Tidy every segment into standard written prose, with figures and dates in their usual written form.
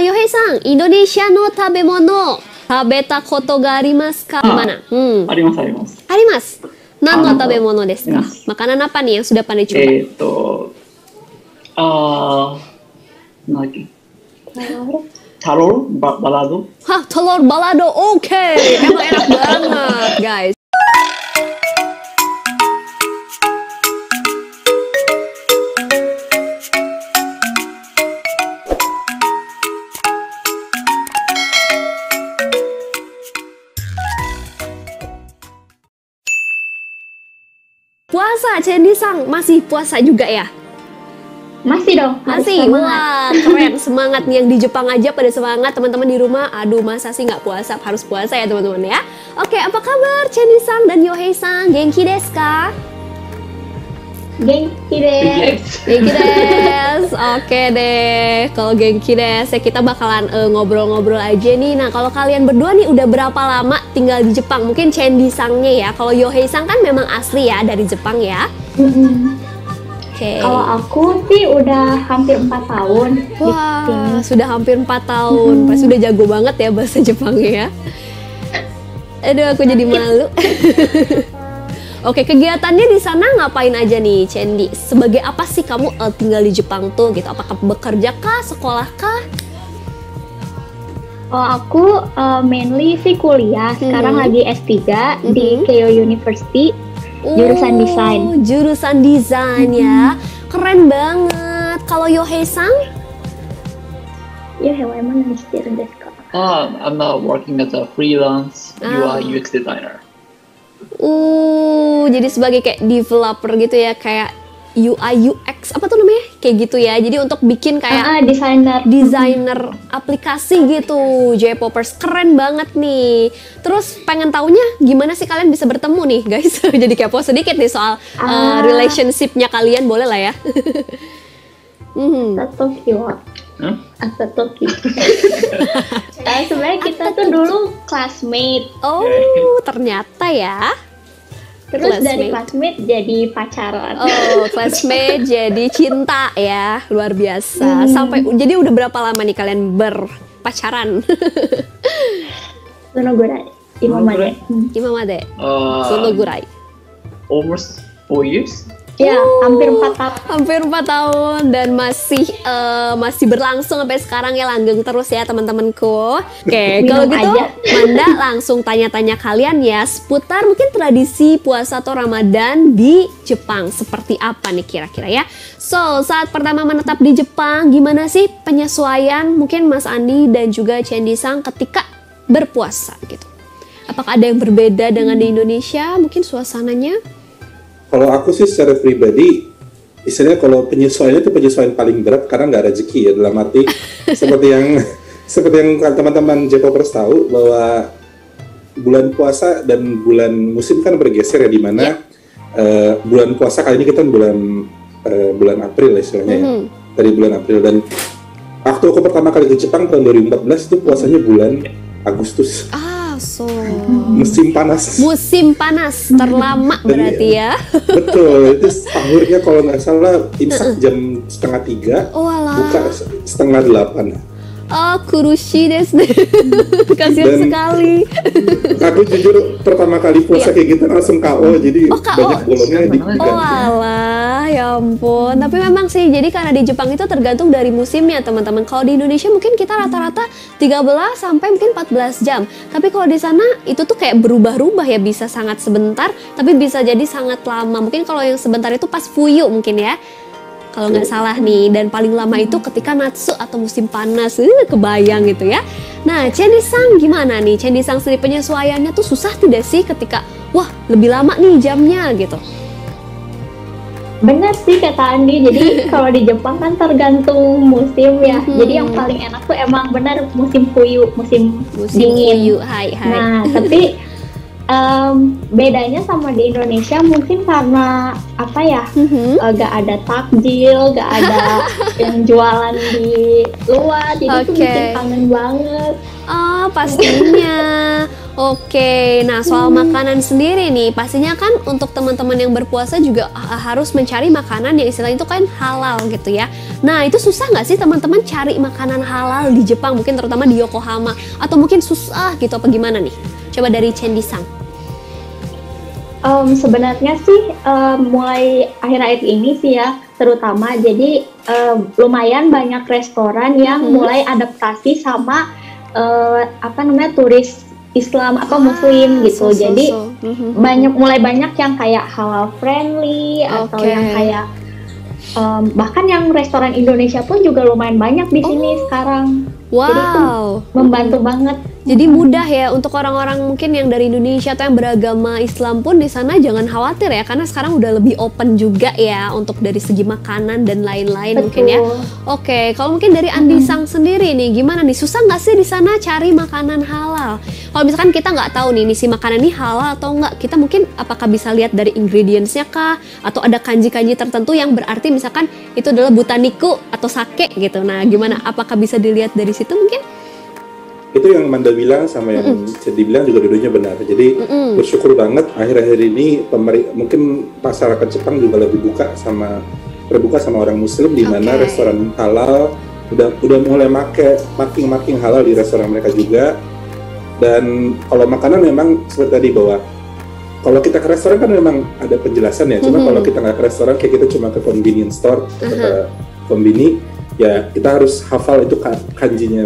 Yohei-san, Indonesia no tabemono tabeta koto ga arimasu ka? Gimana? ありますあります。Arimasu. Nano tabemono desu ka? Makanan apa nih yang sudah pernah coba? なんだっけ。balado? Hah, telur balado, oke. Emang enak banget, guys. Puasa, Chendi-san, masih puasa juga ya? Masih dong, Masih, wah keren, semangat nih yang di Jepang aja pada semangat, teman-teman di rumah, aduh masa sih nggak puasa, harus puasa ya teman-teman ya. Oke, apa kabar Chendi-san dan Yohei-san, genki desu ka? Genki desu. Genki desu, oke deh, kalau genki desu ya kita bakalan ngobrol-ngobrol aja nih. Nah kalau kalian berdua nih udah berapa lama tinggal di Jepang? Mungkin Chendi-sannya ya, kalau Yohei-san kan memang asli ya dari Jepang ya. Kalau aku sih udah hampir 4 tahun. Wah, sudah hampir 4 tahun. Pasti udah jago banget ya bahasa Jepangnya ya. Aduh, aku jadi malu. Oke, kegiatannya di sana ngapain aja nih, Chendi? Sebagai apa sih kamu tinggal di Jepang tuh gitu? Apakah bekerja kah, sekolah kah? Kalau aku mainly sih kuliah. Sekarang lagi S3 di Keio University. Jurusan desain. Jurusan desain ya. Keren banget. Kalau Yohei-san? Yohei mana desu ka? I'm not working as a freelance UI UX designer. Jadi sebagai kayak developer gitu ya, kayak UI UX apa tuh namanya? Kayak gitu ya. Jadi untuk bikin kayak desainer aplikasi gitu. J-popers keren banget nih. Terus pengen taunya gimana sih kalian bisa bertemu nih, guys? Jadi kepo sedikit nih soal relationship-nya kalian, boleh lah ya. Satoki wa Satoki. Sebenarnya kita tuh dulu classmate. Oh, ternyata ya. Terus dari classmate jadi pacaran. Oh, classmate jadi cinta ya, luar biasa. Sampai jadi udah berapa lama nih kalian berpacaran? Sonogurai, imamade. Imamade. Sonogurai. Almost 4 years. Ya, hampir 4 tahun. Hampir 4 tahun dan masih berlangsung sampai sekarang ya, langgeng terus ya teman-temanku. Oke, kalau gitu Manda langsung tanya-tanya kalian ya seputar mungkin tradisi puasa atau Ramadan di Jepang seperti apa nih kira-kira ya. So, saat pertama menetap di Jepang, gimana sih penyesuaian mungkin Mas Andi dan juga Chendi-san ketika berpuasa gitu? Apakah ada yang berbeda dengan di Indonesia? Mungkin suasananya? Kalau aku sih secara pribadi, istilahnya kalau penyesuaiannya itu penyesuaian paling berat karena nggak rezeki ya, dalam arti seperti yang teman-teman J-popers tahu bahwa bulan puasa dan bulan musim kan bergeser ya, di mana bulan puasa kali ini kita bulan April istilahnya ya, dari bulan April. Dan waktu aku pertama kali ke Jepang tahun 2014 itu puasanya bulan Agustus. Musim panas terlama berarti ya. Betul, itu sahurnya kalau nggak salah imsak jam 2:30, buka 7:30. Kurushi desu. Kasihan sekali. Aku jujur pertama kali puasa kayak gitu langsung KO, jadi banyak bolongnya diganti. Ya ampun. Tapi memang sih, jadi karena di Jepang itu tergantung dari musimnya teman-teman. Kalau di Indonesia mungkin kita rata-rata 13 sampai mungkin 14 jam. Tapi kalau di sana itu tuh kayak berubah-ubah ya, bisa sangat sebentar, tapi bisa jadi sangat lama. Mungkin kalau yang sebentar itu pas fuyu mungkin ya, kalau nggak salah nih. Dan paling lama itu ketika Natsu atau musim panas, kebayang gitu ya. Nah, Chendi-san gimana nih? Chendi-san sendiri penyesuaiannya tuh susah tidak sih ketika, wah lebih lama nih jamnya gitu? Benar sih kata Andi, jadi kalau di Jepang kan tergantung musim ya. Jadi yang paling enak tuh emang benar musim fuyu, musim dingin. Fuyu, hai. Nah, tapi bedanya sama di Indonesia mungkin karena apa ya, gak ada takjil, gak ada yang jualan di luar, jadi tuh bikin kangen banget. Pastinya. Oke, nah soal makanan sendiri nih, pastinya kan untuk teman-teman yang berpuasa juga harus mencari makanan yang istilahnya itu kan halal gitu ya. Nah itu susah nggak sih teman-teman cari makanan halal di Jepang, mungkin terutama di Yokohama, atau mungkin susah gitu apa gimana nih? Coba dari Chendi-san. Sebenarnya sih mulai akhir-akhir ini sih ya, terutama jadi lumayan banyak restoran yang mulai adaptasi sama turis Islam atau Muslim gitu. Jadi mulai banyak yang kayak halal friendly atau yang kayak bahkan yang restoran Indonesia pun juga lumayan banyak di sini sekarang. Wow. Jadi itu membantu banget. Jadi mudah ya untuk orang-orang mungkin yang dari Indonesia atau yang beragama Islam pun di sana jangan khawatir ya, karena sekarang udah lebih open juga ya untuk dari segi makanan dan lain-lain mungkin ya. Oke, kalau mungkin dari Andi Sang sendiri nih gimana nih, susah nggak sih di sana cari makanan halal? Kalau misalkan kita nggak tahu nih si makanan ini halal atau nggak, kita mungkin apakah bisa lihat dari ingredients-nya kah? Atau ada kanji-kanji tertentu yang berarti misalkan itu adalah butaniku atau sake gitu. Nah gimana, apakah bisa dilihat dari situ mungkin? Itu yang Manda bilang sama yang Cendi bilang juga dua-duanya benar. Jadi bersyukur banget akhir-akhir ini mungkin masyarakat Jepang juga lebih terbuka sama orang Muslim, di mana restoran halal udah mulai marking halal di restoran mereka juga. Dan kalau makanan memang seperti tadi bahwa kalau kita ke restoran kan memang ada penjelasan ya. Cuma kalau kita nggak ke restoran, kayak kita cuma ke convenience store atau ke kombini, ya kita harus hafal itu kanjinya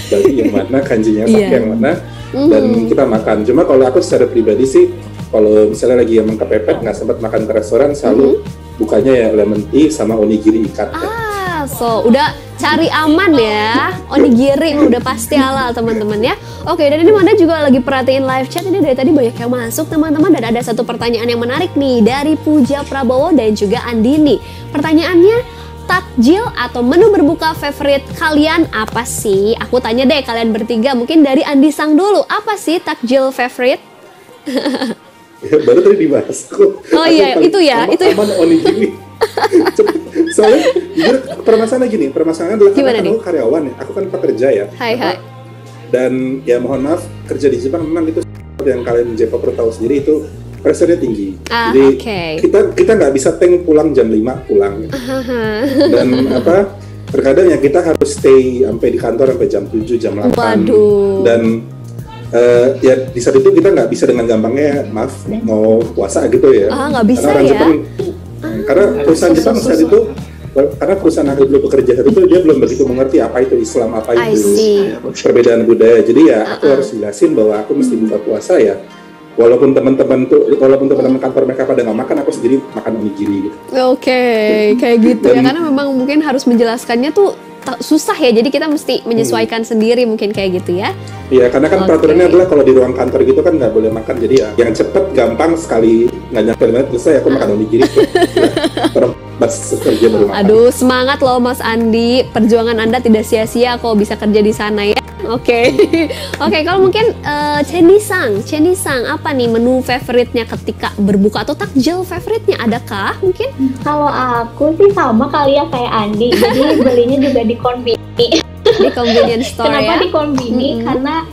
Bali yang mana, kanjinya sake yang mana, dan kita makan. Cuma kalau aku secara pribadi sih, kalau misalnya lagi emang kepepet nggak sempat makan ke restoran, selalu bukanya ya lemon tea sama onigiri ikat. So udah cari aman ya, onigiri udah pasti halal teman-teman ya. Oke, dan ini Manda juga lagi perhatiin live chat ini dari tadi banyak yang masuk teman-teman, dan ada satu pertanyaan yang menarik nih dari Puja Prabowo dan juga Andini. Pertanyaannya, takjil atau menu berbuka favorit kalian apa sih? Aku tanya deh kalian bertiga, mungkin dari Andi Sang dulu, apa sih takjil favorite? Baru tadi dibahas. Oh iya, itu ya. Aman onigiri. Soalnya jujur permasalahannya adalah karena aku karyawan ya, aku kan pekerja ya. Hai. Dan ya mohon maaf, kerja di Jepang memang itu yang kalian J-Popper tahu sendiri itu pressure-nya tinggi. Jadi kita nggak bisa pulang jam 5 pulang. Dan terkadang ya kita harus stay sampai di kantor sampai jam 7, jam 8. Waduh. Dan ya di saat itu kita nggak bisa dengan gampangnya maaf mau puasa gitu ya. Nggak bisa karena orang ya. Jepang, karena perusahaan Jepang saat itu, karena perusahaan aku dulu bekerja saat itu dia belum begitu mengerti apa itu Islam, apa itu perbedaan budaya. Jadi ya aku harus jelasin bahwa aku mesti buka puasa ya. Walaupun teman-teman kantor mereka pada nggak makan, aku sendiri makan onigiri gitu. Oke, kayak gitu ya, karena memang mungkin harus menjelaskannya tuh susah ya, jadi kita mesti menyesuaikan sendiri mungkin kayak gitu ya. Iya, karena kan peraturannya adalah kalau di ruang kantor gitu kan nggak boleh makan, jadi ya yang cepet gampang sekali nggak nyampe 5 menit selesai aku makan onigiri. Kerja baru makan. Aduh, semangat loh Mas Andi, perjuangan Anda tidak sia-sia kok bisa kerja di sana ya. Oke, kalau mungkin Chendi Sang, apa nih menu favoritnya ketika berbuka atau takjil favoritnya, adakah mungkin? Kalau aku sih sama kali ya kayak Andi, jadi belinya juga di konbini. Di convenience store. Kenapa di konbini? Karena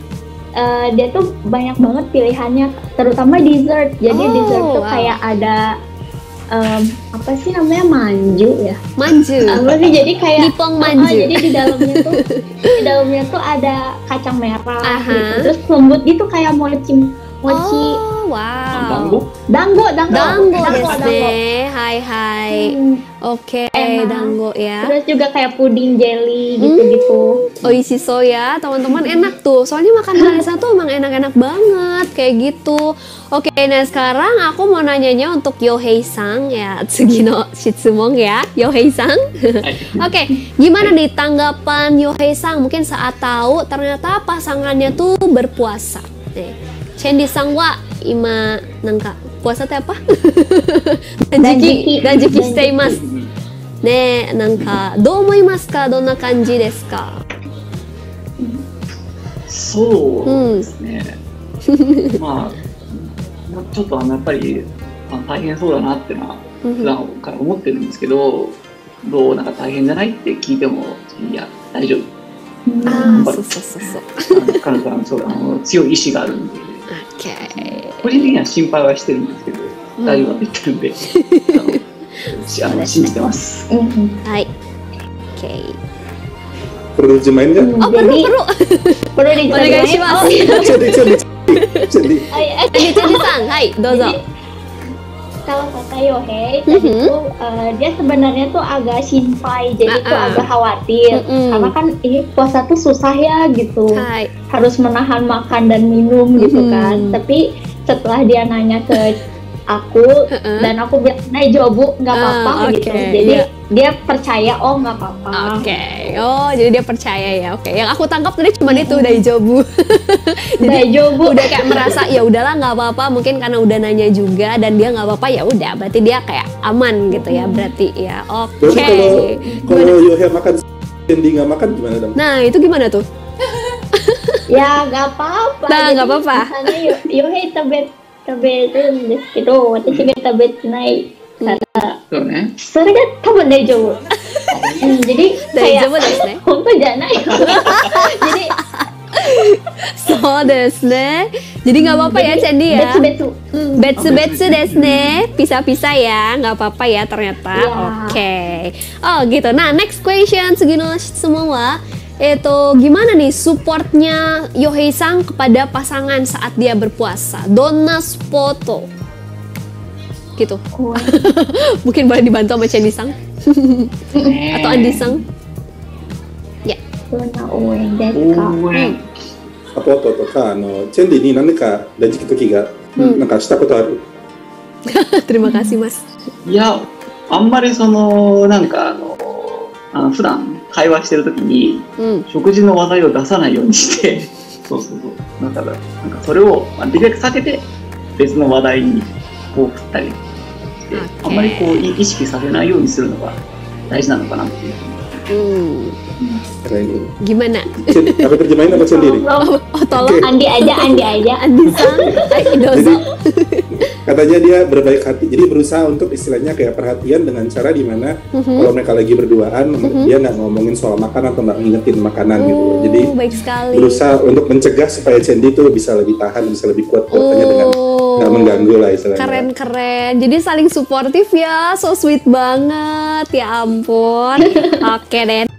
dia tuh banyak banget pilihannya, terutama dessert. Jadi dessert tuh kayak ada apa sih namanya, manju ya? Manju. Jadi kayak Nippon manju. Jadi di dalamnya tuh ada kacang merah gitu. Terus lembut gitu kayak mochi. Oh, wow. Dango desu. Hai. Oke, dango ya. Terus juga kayak puding jelly gitu-gitu. Oishiso ya, teman-teman, enak tuh. Soalnya makanan Malaysia tuh emang enak-enak banget kayak gitu. Oke, nah sekarang aku mau nanyanya untuk Yohei-san ya, Tsugino Shitsumon ya, Yohei-san. Oke, gimana nih tanggapan Yohei-san mungkin saat tahu ternyata pasangannya tuh berpuasa? Chendi-san wa ima nanka puasa teh apa? Danjiki shiteimasu. Ne, nanka dou omoimasu ka? Donna kanji desu ka? そうですね。まあちょっとやっぱり大変そうだなってのは普段から思ってるんですけど、どうなんか大変じゃないって聞いてもいや大丈夫そうそうそうそう。彼女はそう強い意志があるんで、OK。個人的には心配はしてるんですけど、大丈夫だって言ってるんで、信じてます。はい。OK。 Perlu dimain nggak? Oh, perlu. Perlu Onegaishimasu. Jadi Candi-san, hai, dozo. Kalau kata Yohei tadi tuh dia sebenarnya tuh agak shinpai, jadi tuh agak khawatir karena kan puasa tuh susah ya gitu, Hai. harus menahan makan dan minum gitu kan. Tapi setelah dia nanya ke aku dan aku bilang, "Nah, jobu nggak apa-apa," gitu. Jadi dia percaya, oh nggak apa-apa. Oke. Oh, jadi dia percaya ya. Oke. Yang aku tangkap tadi cuma itu Daijobu. Jadi Daijobu. udah kayak merasa ya udahlah nggak apa-apa, mungkin karena udah nanya juga dan dia nggak apa-apa ya udah, berarti dia kayak aman gitu ya berarti ya. Oke. Berarti kalau Yohei makan Sandy nggak makan gimana dong? Nah, itu gimana tuh? Ya nggak apa-apa. Nah, nggak apa-apa. Misalnya Yohei tabetun desu kedo, watashi ga tabettenai karena そうね。それが多分大丈夫。jadi kayak Daijobu desu ne. 本当じゃないよ。jadi So desu ne. Jadi nggak apa-apa ya Sandy ya. betsu-betsu. Betsu-betsu desu ne. Pisah-pisah ya, nggak apa-apa ya ternyata. Ya. Oke. Oh gitu. Nah, next question Sugino semua. Itu gimana nih supportnya Yohei-san kepada pasangan saat dia berpuasa? Donna Spoto. Gitu. Mungkin boleh dibantu sama Chendy-san atau Andi-san. Ya. どんな応援ですか。応援。サポートとかチェンディに何か大事な時がなんかしたことある？ Terima kasih Mas. いや、あんまりなんか普段会話してるときに、食事の話題を出さないようにして、そうそうそう。だから、なんかそれをできるだけ避けて別の話題にこう振ったりして、あんまりこう意識させないようにするのが大事なのかなっていうふうに。Karena ini. Gimana? Aku terjemahin apa sendiri? Oh, tolong Andi aja. Andi-san. Ayo dozo. Katanya dia berbaik hati, jadi berusaha untuk istilahnya kayak perhatian dengan cara dimana kalau mereka lagi berduaan dia nggak ngomongin soal makan atau nggak ngingetin makanan gitu. Jadi Baik sekali. berusaha untuk mencegah supaya Sandy tuh bisa lebih tahan, bisa lebih kuat katanya dengan nggak mengganggu lah istilahnya. Keren. Jadi saling suportif ya, so sweet banget ya ampun. Oke deh.